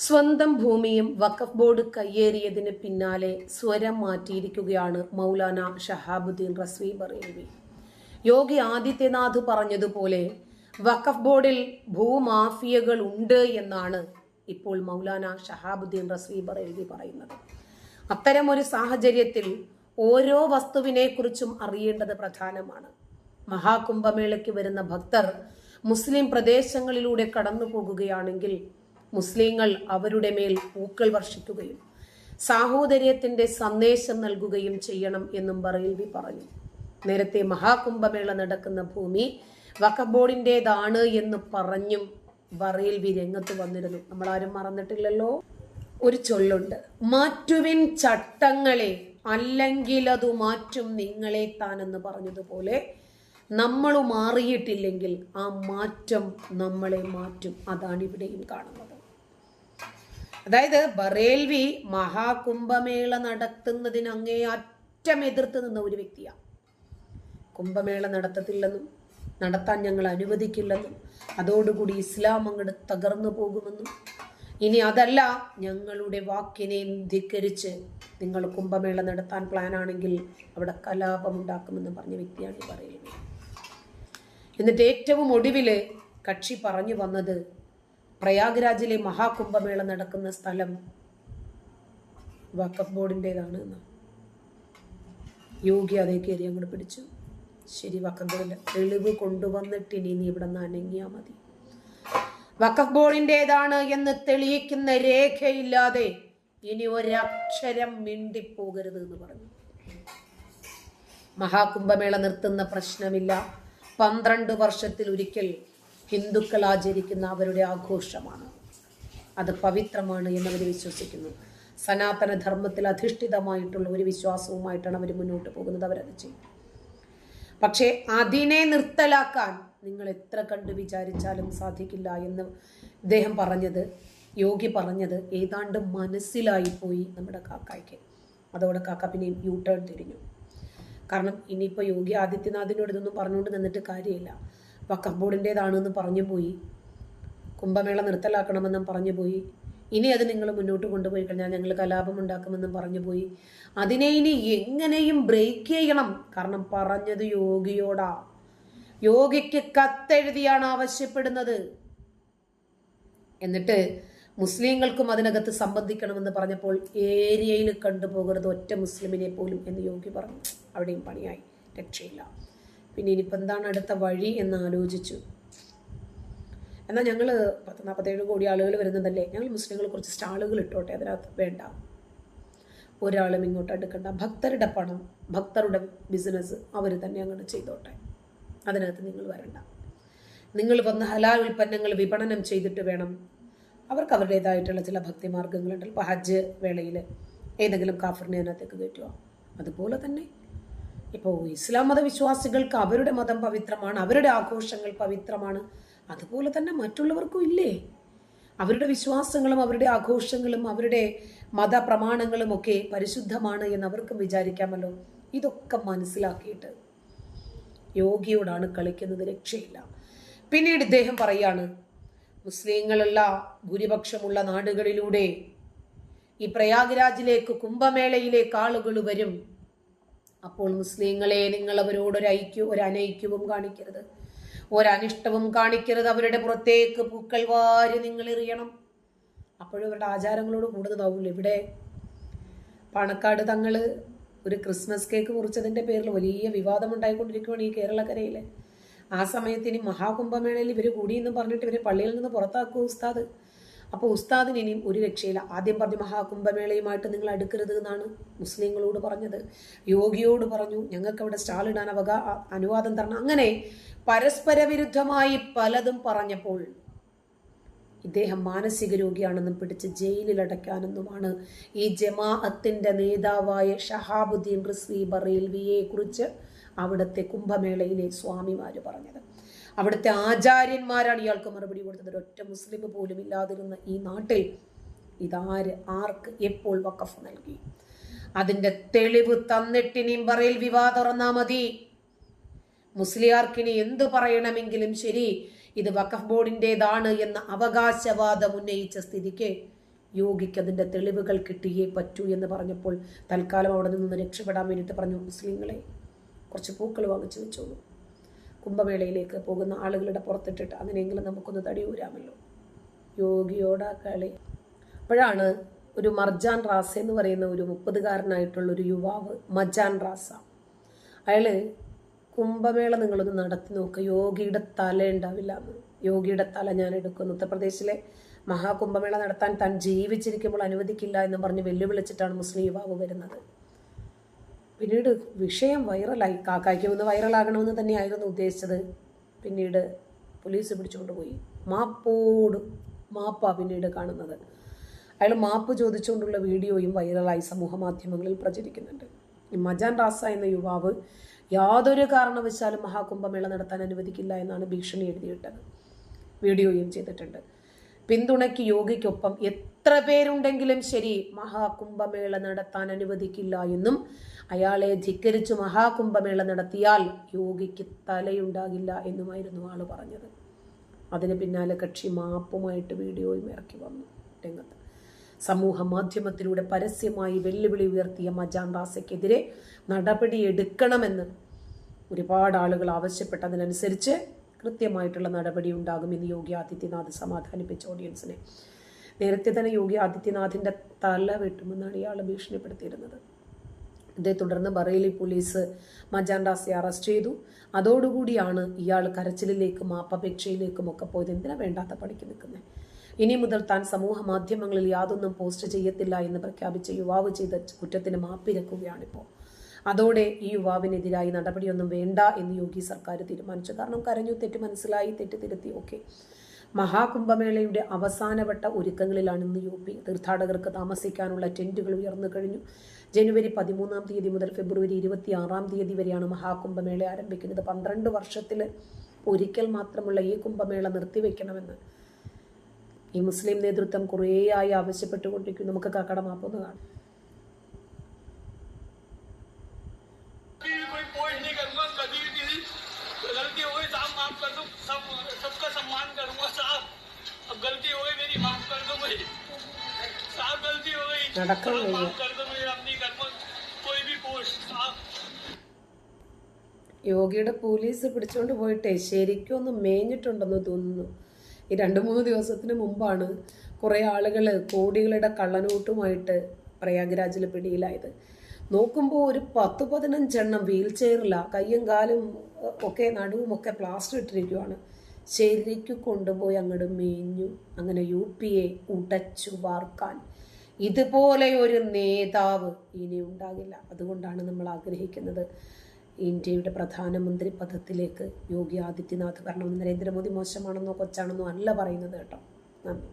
സ്വന്തം ഭൂമിയും വഖഫ് ബോർഡ് കയ്യേറിയതിന് പിന്നാലെ സ്വരം മാറ്റിയിരിക്കുകയാണ് മൗലാന ഷഹാബുദ്ദീൻ റസ്വി ബറേലവി. യോഗി ആദിത്യനാഥ് പറഞ്ഞതുപോലെ വഖഫ് ബോർഡിൽ ഭൂമാഫിയകൾ ഉണ്ട് എന്നാണ് ഇപ്പോൾ മൗലാന ഷഹാബുദ്ദീൻ റസ്വി ബറേലവി പറയുന്നത്. അത്തരമൊരു സാഹചര്യത്തിൽ ഓരോ വസ്തുവിനെ കുറിച്ചും അറിയേണ്ടത് പ്രധാനമാണ്. മഹാകുംഭമേളയ്ക്ക് വരുന്ന ഭക്തർ മുസ്ലിം പ്രദേശങ്ങളിലൂടെ കടന്നു പോകുകയാണെങ്കിൽ മുസ്ലിങ്ങൾ അവരുടെ മേൽ പൂക്കൾ വർഷിക്കുകയും സാഹോദര്യത്തിന്റെ സന്ദേശം നൽകുകയും ചെയ്യണം എന്നും ബറേലവി പറഞ്ഞു. നേരത്തെ മഹാകുംഭമേള നടക്കുന്ന ഭൂമി വഖഫ് ബോർഡിൻ്റെതാണ് എന്ന് പറഞ്ഞും ബറേലവി രംഗത്ത് വന്നിരുന്നു. നമ്മളാരും മറന്നിട്ടില്ലല്ലോ. ഒരു ചൊല്ലുണ്ട്, മാറ്റുവിൻ ചട്ടങ്ങളെ അല്ലെങ്കിൽ അത് മാറ്റും നിങ്ങളെ താനെന്ന് പറഞ്ഞതുപോലെ നമ്മൾ മാറിയിട്ടില്ലെങ്കിൽ ആ മാറ്റം നമ്മളെ മാറ്റും. അതാണ് ഇവിടെയും കാണുന്നത്. അതായത് ബറേലവി മഹാകുംഭമേള നടത്തുന്നതിന് അങ്ങേയറ്റം എതിർത്ത് നിന്ന ഒരു വ്യക്തിയാണ്. കുംഭമേള നടത്തത്തില്ലെന്നും നടത്താൻ ഞങ്ങൾ അനുവദിക്കില്ലെന്നും അതോടുകൂടി ഇസ്ലാം അങ്ങോട്ട് തകർന്നു പോകുമെന്നും ഇനി അതല്ല ഞങ്ങളുടെ വാക്കിനെ ധിക്കരിച്ച് നിങ്ങൾ കുംഭമേള നടത്താൻ പ്ലാനാണെങ്കിൽ അവിടെ കലാപമുണ്ടാക്കുമെന്ന് പറഞ്ഞ വ്യക്തിയാണ് ഈ ബറേലവി. എന്നിട്ട് ഏറ്റവും ഒടുവിൽ കക്ഷി പറഞ്ഞു വന്നത് പ്രയാഗ്രാജിലെ മഹാകുംഭമേള നടക്കുന്ന സ്ഥലം വഖഫ് ബോർഡിൻ്റെതാണ് എന്ന്. യോഗി അതേ കയറി അങ്ങോട്ട് പിടിച്ചു. ശരി, വഖഫ് ബോർഡിന്റെ തെളിവ് കൊണ്ടുവന്നിട്ട് ഇനി നീ ഇവിടെ നിന്ന് അനങ്ങിയാൽ മതി. വഖഫ് ബോർഡിൻ്റെതാണ് എന്ന് തെളിയിക്കുന്ന രേഖയില്ലാതെ ഇനി ഒരക്ഷരം മിണ്ടിപ്പോകരുത് എന്ന് പറഞ്ഞു. മഹാകുംഭമേള നിർത്തുന്ന പ്രശ്നമില്ല. 12 വർഷത്തിൽ ഒരിക്കൽ ഹിന്ദുക്കൾ ആചരിക്കുന്ന അവരുടെ ആഘോഷമാണ്. അത് പവിത്രമാണ് എന്നവർ വിശ്വസിക്കുന്നു. സനാതന ധർമ്മത്തിൽ അധിഷ്ഠിതമായിട്ടുള്ള ഒരു വിശ്വാസവുമായിട്ടാണ് അവർ മുന്നോട്ട് പോകുന്നത്. അവരത് ചെയ്യും. പക്ഷേ അതിനെ നിർത്തലാക്കാൻ നിങ്ങൾ എത്ര കണ്ട് വിചാരിച്ചാലും സാധിക്കില്ല എന്ന് ഇദ്ദേഹം പറഞ്ഞത്, യോഗി പറഞ്ഞത് ഏതാണ്ട് മനസ്സിലായിപ്പോയി നമ്മുടെ കാക്കായ്ക്ക്. അതോടെ കാക്ക പിന്നെയും യൂ ടേൺ തിരിഞ്ഞു. കാരണം ഇനിയിപ്പോൾ യോഗി ആദിത്യനാഥിനോട് ഇതൊന്നും പറഞ്ഞുകൊണ്ട് നിന്നിട്ട് കാര്യമില്ല. വഖഫ് ബോർഡിൻ്റെതാണെന്ന് പറഞ്ഞു പോയി, കുംഭമേള നിർത്തലാക്കണമെന്നും പറഞ്ഞു പോയി. ഇനി അത് നിങ്ങൾ മുന്നോട്ട് കൊണ്ടുപോയി കഴിഞ്ഞാൽ ഞങ്ങൾ കലാപം ഉണ്ടാക്കുമെന്നും പറഞ്ഞു പോയി. അതിനെ ഇനി എങ്ങനെയും ബ്രേക്ക് ചെയ്യണം. കാരണം പറഞ്ഞത് യോഗിയോടാ. യോഗിക്ക് കത്തെഴുതിയാണ് ആവശ്യപ്പെടുന്നത്. എന്നിട്ട് മുസ്ലിങ്ങൾക്കും അതിനകത്ത് സംബന്ധിക്കണമെന്ന് പറഞ്ഞപ്പോൾ ഏരിയയിൽ കണ്ടുപോകരുത് ഒറ്റ മുസ്ലിമിനെ പോലും എന്ന് യോഗി പറഞ്ഞു. അവിടെയും പണിയായി, രക്ഷയില്ല. പിന്നെ ഇനിയിപ്പോൾ എന്താണ് അടുത്ത വഴി എന്ന് ആലോചിച്ചു. എന്നാൽ ഞങ്ങൾ 47 കോടി ആളുകൾ വരുന്നതല്ലേ, ഞങ്ങൾ മുസ്ലിങ്ങൾ കുറച്ച് സ്റ്റാളുകൾ ഇട്ടോട്ടെ, അതിനകത്ത് വേണ്ട ഒരാളും ഇങ്ങോട്ട് അടുക്കണ്ട. ഭക്തരുടെ പണം, ഭക്തരുടെ ബിസിനസ് അവർ തന്നെ അങ്ങോട്ട് ചെയ്തോട്ടെ, അതിനകത്ത് നിങ്ങൾ വരണ്ട. നിങ്ങൾ വന്ന് ഹലാൽ ഉൽപ്പന്നങ്ങൾ വിപണനം ചെയ്തിട്ട് വേണം. അവർക്ക് അവരുടേതായിട്ടുള്ള ചില ഭക്തിമാർഗങ്ങളുണ്ട്. ഇപ്പോൾ ഹജ്ജ് വേളയിൽ ഏതെങ്കിലും കാഫറിനെ അതിനകത്തേക്ക് കയറ്റുക. അതുപോലെ തന്നെ ഇപ്പോൾ ഇസ്ലാം മതവിശ്വാസികൾക്ക് അവരുടെ മതം പവിത്രമാണ്, അവരുടെ ആഘോഷങ്ങൾ പവിത്രമാണ്. അതുപോലെ തന്നെ മറ്റുള്ളവർക്കും ഇല്ലേ? അവരുടെ വിശ്വാസങ്ങളും അവരുടെ ആഘോഷങ്ങളും അവരുടെ മതപ്രമാണങ്ങളും ഒക്കെ പരിശുദ്ധമാണ് എന്ന് അവർക്കും വിചാരിക്കാമല്ലോ. ഇതൊക്കെ മനസ്സിലാക്കിയിട്ട് യോഗിയോടാണ് കളിക്കുന്നത്, രക്ഷയില്ല. പിന്നീട് ഇദ്ദേഹം പറയാണ്, മുസ്ലിങ്ങളുള്ള ഭൂരിപക്ഷമുള്ള നാടുകളിലൂടെ ഈ പ്രയാഗ്രാജിലേക്ക് കുംഭമേളയിലേക്ക് ആളുകൾ വരും. അപ്പോൾ മുസ്ലിങ്ങളെ നിങ്ങൾ അവരോട് ഒരു അനൈക്യവും കാണിക്കരുത്, ഒരനിഷ്ടവും കാണിക്കരുത്. അവരുടെ പുറത്തേക്ക് പൂക്കൾ വാരി നിങ്ങൾ എറിയണം. അപ്പോഴും അവരുടെ ആചാരങ്ങളോട് കൂടുതലാവില്ല. ഇവിടെ പാണക്കാട് തങ്ങൾ ഒരു ക്രിസ്മസ് കേക്ക് മുറിച്ചതിൻ്റെ പേരിൽ വലിയ വിവാദം ഉണ്ടായിക്കൊണ്ടിരിക്കുകയാണ് ഈ കേരളക്കരയിൽ. ആ സമയത്ത് ഇനി മഹാകുംഭമേളയിൽ ഇവർ കൂടിയെന്ന് പറഞ്ഞിട്ട് ഇവരെ പള്ളിയിൽ നിന്ന് പുറത്താക്കുക ഉസ്താദ്. അപ്പോൾ ഉസ്താദിന് ഇനിയും ഒരു രക്ഷയില്ല. ആദ്യം പറഞ്ഞു മഹാകുംഭമേളയുമായിട്ട് നിങ്ങൾ അടുക്കരുത് എന്നാണ് മുസ്ലിങ്ങളോട് പറഞ്ഞത്. യോഗിയോട് പറഞ്ഞു ഞങ്ങൾക്ക് അവിടെ സ്റ്റാൾ ഇടാൻ അനുവാദം തരണം. അങ്ങനെ പരസ്പര വിരുദ്ധമായി പലതും പറഞ്ഞപ്പോൾ ഇദ്ദേഹം മാനസിക രോഗിയാണെന്നും പിടിച്ച് ജയിലിൽ അടയ്ക്കാനെന്നുമാണ് ഈ ജമാഅത്തിന്റെ നേതാവായ ഷഹാബുദ്ദീൻ റസ്വി ബറേലവിയെ കുറിച്ച് അവിടുത്തെ കുംഭമേളയിലെ സ്വാമിമാര് പറഞ്ഞത്. അവിടുത്തെ ആചാര്യന്മാരാണ് ഇയാൾക്ക് മറുപടി കൊടുത്തത്. ഒരൊറ്റ മുസ്ലിം പോലും ഇല്ലാതിരുന്ന ഈ നാട്ടിൽ ഇതാര്, ആർക്ക്, എപ്പോൾ വഖഫ് നൽകി? അതിന്റെ തെളിവ് തന്നിട്ടിനിയും ബറേലവി വാ തുറന്നാ മതി. മുസ്ലിയാർക്കിനി എന്തു പറയണമെങ്കിലും ശരി, ഇത് വഖഫ് ബോർഡിൻ്റെതാണ് എന്ന അവകാശവാദം ഉന്നയിച്ച സ്ഥിതിക്ക് യോഗിക്ക് അതിൻ്റെ തെളിവുകൾ കിട്ടിയേ പറ്റൂ എന്ന് പറഞ്ഞപ്പോൾ തൽക്കാലം അവിടെ നിന്ന് രക്ഷപ്പെടാൻ വേണ്ടിയിട്ട് പറഞ്ഞു, മുസ്ലിങ്ങളെ കുറച്ച് പൂക്കൾ വാങ്ങിച്ചു വെച്ചോളൂ, കുംഭമേളയിലേക്ക് പോകുന്ന ആളുകളുടെ പുറത്തിട്ടിട്ട് അങ്ങനെയെങ്കിലും നമുക്കൊന്ന് തടിയൂരാമല്ലോ. യോഗിയോടാ കളി. അപ്പോഴാണ് ഒരു മർജാൻ റാസ എന്ന് പറയുന്ന ഒരു 30-കാരനായിട്ടുള്ളൊരു യുവാവ്, മജാൻ റാസ, അയാൾ കുംഭമേള നിങ്ങളൊന്ന് നടത്തി നോക്കുക, യോഗിയുടെ തല ഉണ്ടാവില്ല എന്ന്. യോഗിയുടെ തല ഞാൻ എടുക്കുന്നു, ഉത്തർപ്രദേശിലെ മഹാകുംഭമേള നടത്താൻ താൻ ജീവിച്ചിരിക്കുമ്പോൾ അനുവദിക്കില്ല എന്ന് പറഞ്ഞ് വെല്ലുവിളിച്ചിട്ടാണ് മുസ്ലിം യുവാവ് വരുന്നത്. പിന്നീട് വിഷയം വൈറലായി. കാക്കായ്ക്ക് ഒന്ന് വൈറലാകണമെന്ന് തന്നെയായിരുന്നു ഉദ്ദേശിച്ചത്. പിന്നീട് പോലീസ് പിടിച്ചുകൊണ്ടുപോയി. മാപ്പാ പിന്നീട് കാണുന്നത്. അയാൾ മാപ്പ് ചോദിച്ചുകൊണ്ടുള്ള വീഡിയോയും വൈറലായി സമൂഹ മാധ്യമങ്ങളിൽ പ്രചരിക്കുന്നുണ്ട്. ഈ മജാൻ റാസ എന്ന യുവാവ് യാതൊരു കാരണവശാലും മഹാകുംഭമേള നടത്താൻ അനുവദിക്കില്ല എന്നാണ് ഭീഷണി എഴുതിയിട്ടത്. വീഡിയോയും ചെയ്തിട്ടുണ്ട്. പിന്തുണയ്ക്ക് യോഗിക്കൊപ്പം എത്ര പേരുണ്ടെങ്കിലും ശരി മഹാകുംഭമേള നടത്താൻ അനുവദിക്കില്ല എന്നും അയാളെ ധിക്കരിച്ചു മഹാകുംഭമേള നടത്തിയാൽ യോഗിക്ക് തലയുണ്ടാകില്ല എന്നുമായിരുന്നു ആള് പറഞ്ഞത്. അതിന് പിന്നാലെ കക്ഷി മാപ്പുമായിട്ട് വീഡിയോയും ഇറക്കി വന്നു രംഗത്ത്. സമൂഹ മാധ്യമത്തിലൂടെ പരസ്യമായി വെല്ലുവിളി ഉയർത്തിയ മജാൻ റാസയ്ക്കെതിരെ നടപടിയെടുക്കണമെന്ന് ഒരുപാട് ആളുകൾ ആവശ്യപ്പെട്ടതിനനുസരിച്ച് കൃത്യമായിട്ടുള്ള നടപടി ഉണ്ടാകുമെന്ന് യോഗി ആദിത്യനാഥ് സമാധാനിപ്പിച്ച ഓഡിയൻസിനെ. നേരത്തെ തന്നെ യോഗി ആദിത്യനാഥിൻ്റെ തല വെട്ടുമെന്നാണ് ഇയാൾ ഭീഷണിപ്പെടുത്തിയിരുന്നത്. ഇതേ തുടർന്ന് ബറേലി പോലീസ് മജാൻ റാസയെ അറസ്റ്റ് ചെയ്തു. അതോടുകൂടിയാണ് ഇയാൾ കരച്ചിലിലേക്കും മാപ്പപേക്ഷയിലേക്കും ഒക്കെ പോയത്. എന്തിനാ വേണ്ടാത്ത പണിക്ക് നിൽക്കുന്നത്? ഇനി മുതൽ താൻ സമൂഹ മാധ്യമങ്ങളിൽ യാതൊന്നും പോസ്റ്റ് ചെയ്യത്തില്ല എന്ന് പ്രഖ്യാപിച്ച യുവാവ് ചെയ്ത കുറ്റത്തിന് മാപ്പിരക്കുകയാണിപ്പോൾ. അതോടെ ഈ യുവാവിനെതിരായി നടപടിയൊന്നും വേണ്ട എന്ന് യോഗി സർക്കാർ തീരുമാനിച്ചു. കാരണം കരഞ്ഞു, തെറ്റ് മനസ്സിലായി, തെറ്റ് തിരുത്തി. ഓക്കെ. മഹാകുംഭമേളയുടെ അവസാനവട്ട ഒരുക്കങ്ങളിലാണ് ഇന്ന് UP. തീർത്ഥാടകർക്ക് താമസിക്കാനുള്ള ടെന്റുകൾ ഉയർന്നു കഴിഞ്ഞു. ജനുവരി 13-ാം തീയതി മുതൽ ഫെബ്രുവരി 26-ാം തീയതി വരെയാണ് മഹാകുംഭമേള ആരംഭിക്കുന്നത്. 12 വർഷത്തിൽ ഒരിക്കൽ മാത്രമുള്ള ഈ കുംഭമേള നിർത്തിവെക്കണമെന്ന് ഈ മുസ്ലിം നേതൃത്വം കുറേയായി ആവശ്യപ്പെട്ടുകൊണ്ടിരിക്കുന്നു. നമുക്ക് കാക്കട മാപ്പൊന്ന് കാണാം. യോഗിയുടെ പോലീസ് പിടിച്ചുകൊണ്ട് പോയിട്ടേ ശരിക്കും ഒന്ന് മേഞ്ഞിട്ടുണ്ടെന്ന് തോന്നുന്നു. ഈ 2-3 ദിവസത്തിന് മുമ്പാണ് കുറേ ആളുകൾ കോടികളുടെ കള്ളനോട്ടുമായിട്ട് പ്രയാഗ്രാജിൽ പിടിയിലായത്. നോക്കുമ്പോൾ ഒരു 10-15 എണ്ണം വീൽ ചെയറിലാണ്, കയ്യും കാലും ഒക്കെ നടുവും ഒക്കെ പ്ലാസ്റ്റർ ഇട്ടിരിക്കുവാണ്. ശരിക്കും കൊണ്ടുപോയി അങ്ങോട്ട് മേഞ്ഞു. അങ്ങനെ UPയെ ഉടച്ചു വാർക്കാൻ ഇതുപോലെ ഒരു നേതാവ് ഇനി ഉണ്ടാകില്ല. അതുകൊണ്ടാണ് നമ്മൾ ആഗ്രഹിക്കുന്നത് ഇന്ത്യയുടെ പ്രധാനമന്ത്രി പദത്തിലേക്ക് യോഗി ആദിത്യനാഥ് വരണമെന്ന്. നരേന്ദ്രമോദി മോശമാണെന്നോ കൊച്ചാണെന്നോ അല്ല പറയുന്നത് കേട്ടോ. നന്ദി.